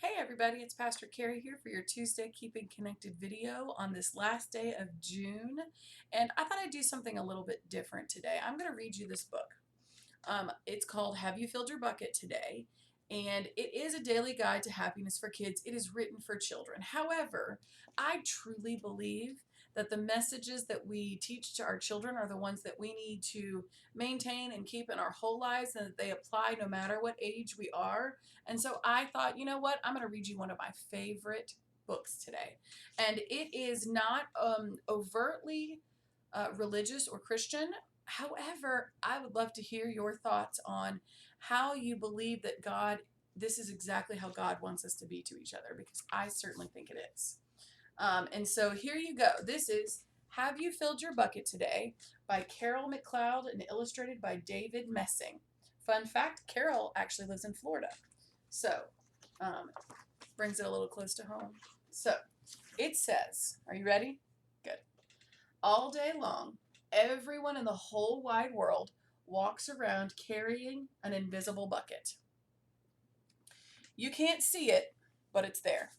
Hey everybody, it's Pastor Carrie here for your Tuesday Keeping Connected video on this last day of June. And I thought I'd do something a little bit different today. I'm going to read you this book. It's called Have You Filled Your Bucket Today? And it is a daily guide to happiness for kids. It is written for children. However, I truly believe that the messages that we teach to our children are the ones that we need to maintain and keep in our whole lives, and that they apply no matter what age we are. And so I thought, you know what? I'm going to read you one of my favorite books today. And it is not overtly religious or Christian. However, I would love to hear your thoughts on how you believe that this is exactly how God wants us to be to each other, because I certainly think it is. And so here you go. This is Have You Filled Your Bucket Today by Carol McLeod and illustrated by David Messing. Fun fact, Carol actually lives in Florida. So, brings it a little close to home. So, it says, are you ready? Good. All day long, everyone in the whole wide world walks around carrying an invisible bucket. You can't see it, but it's there.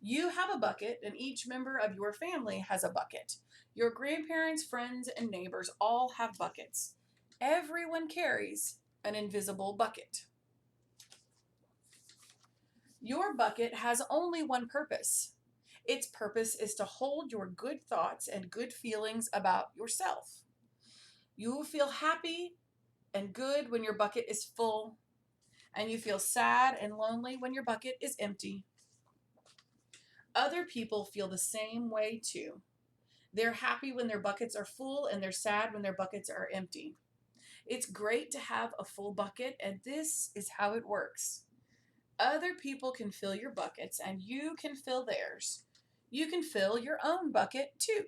You have a bucket, and each member of your family has a bucket. Your grandparents, friends, and neighbors all have buckets. Everyone carries an invisible bucket. Your bucket has only one purpose. Its purpose is to hold your good thoughts and good feelings about yourself. You will feel happy and good when your bucket is full, and you feel sad and lonely when your bucket is empty. Other people feel the same way too. They're happy when their buckets are full, and they're sad when their buckets are empty. It's great to have a full bucket, and this is how it works. Other people can fill your buckets, and you can fill theirs. You can fill your own bucket too.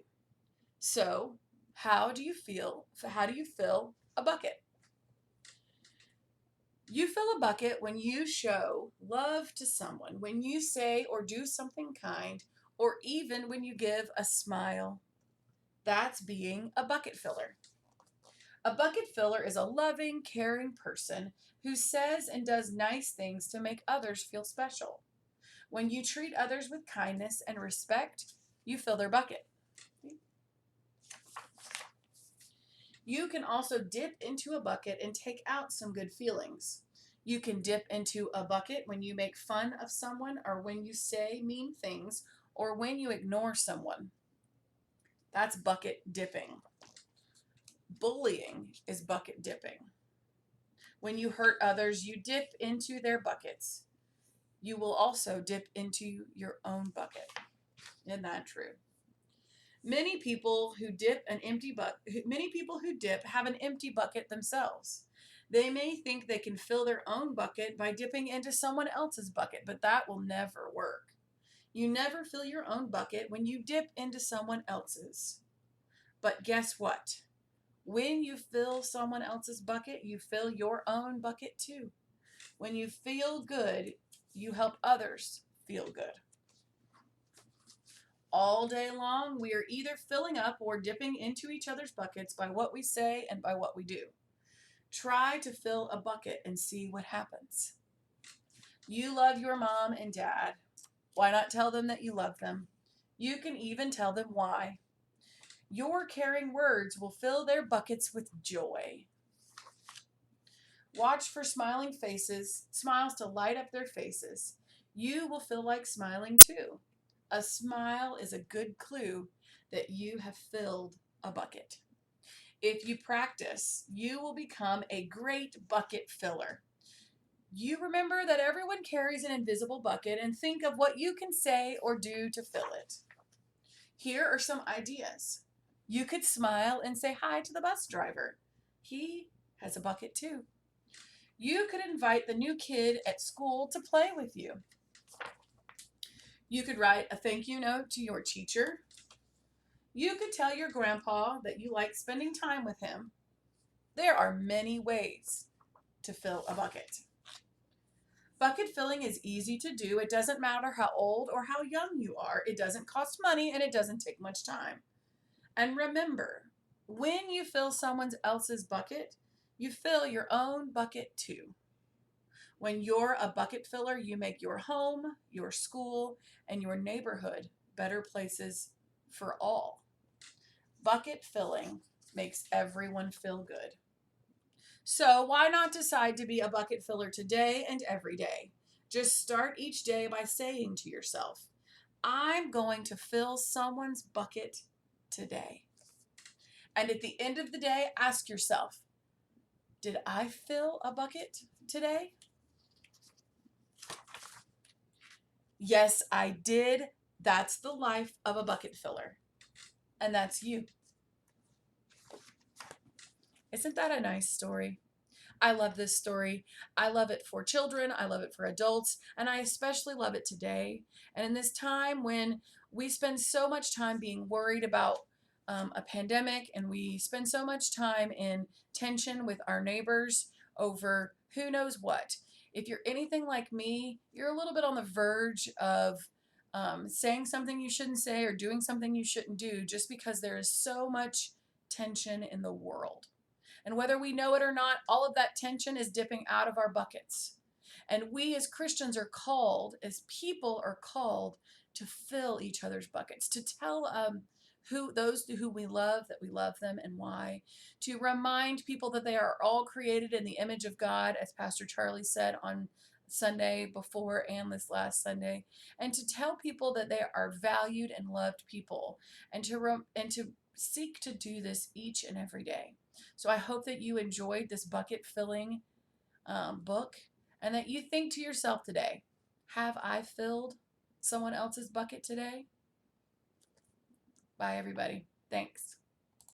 So, how do you feel? How do you fill a bucket? You fill a bucket when you show love to someone, when you say or do something kind, or even when you give a smile. That's being a bucket filler. A bucket filler is a loving, caring person who says and does nice things to make others feel special. When you treat others with kindness and respect, you fill their bucket. You can also dip into a bucket and take out some good feelings. You can dip into a bucket when you make fun of someone, or when you say mean things, or when you ignore someone. That's bucket dipping. Bullying is bucket dipping. When you hurt others, you dip into their buckets. You will also dip into your own bucket. Isn't that true? Many people who dip have an empty bucket themselves. They may think they can fill their own bucket by dipping into someone else's bucket, but that will never work. You never fill your own bucket when you dip into someone else's. But guess what? When you fill someone else's bucket, you fill your own bucket too. When you feel good, you help others feel good. All day long, we are either filling up or dipping into each other's buckets by what we say and by what we do. Try to fill a bucket and see what happens. You love your mom and dad. Why not tell them that you love them? You can even tell them why. Your caring words will fill their buckets with joy. Watch for smiling faces, smiles to light up their faces. You will feel like smiling too. A smile is a good clue that you have filled a bucket. If you practice, you will become a great bucket filler. You remember that everyone carries an invisible bucket, and think of what you can say or do to fill it. Here are some ideas. You could smile and say hi to the bus driver. He has a bucket too. You could invite the new kid at school to play with you. You could write a thank you note to your teacher. You could tell your grandpa that you like spending time with him. There are many ways to fill a bucket. Bucket filling is easy to do. It doesn't matter how old or how young you are. It doesn't cost money, and it doesn't take much time. And remember, when you fill someone else's bucket, you fill your own bucket too. When you're a bucket filler, you make your home, your school, and your neighborhood better places for all. Bucket filling makes everyone feel good. So why not decide to be a bucket filler today and every day? Just start each day by saying to yourself, I'm going to fill someone's bucket today. And at the end of the day, ask yourself, did I fill a bucket today? Yes, I did. That's the life of a bucket filler. And that's you. Isn't that a nice story? I love this story. I love it for children. I love it for adults. And I especially love it today. And in this time when we spend so much time being worried about a pandemic, and we spend so much time in tension with our neighbors over who knows what. If you're anything like me, you're a little bit on the verge of saying something you shouldn't say or doing something you shouldn't do just because there is so much tension in the world. And whether we know it or not, all of that tension is dipping out of our buckets. And we as Christians are called, as people are called to fill each other's buckets, to tell those who we love that we love them and why, to remind people that they are all created in the image of God, as Pastor Charlie said on Sunday before and this last Sunday, and to tell people that they are valued and loved people, and to seek to do this each and every day. So I hope that you enjoyed this bucket filling book, and that you think to yourself today, have I filled someone else's bucket today? Bye, everybody. Thanks.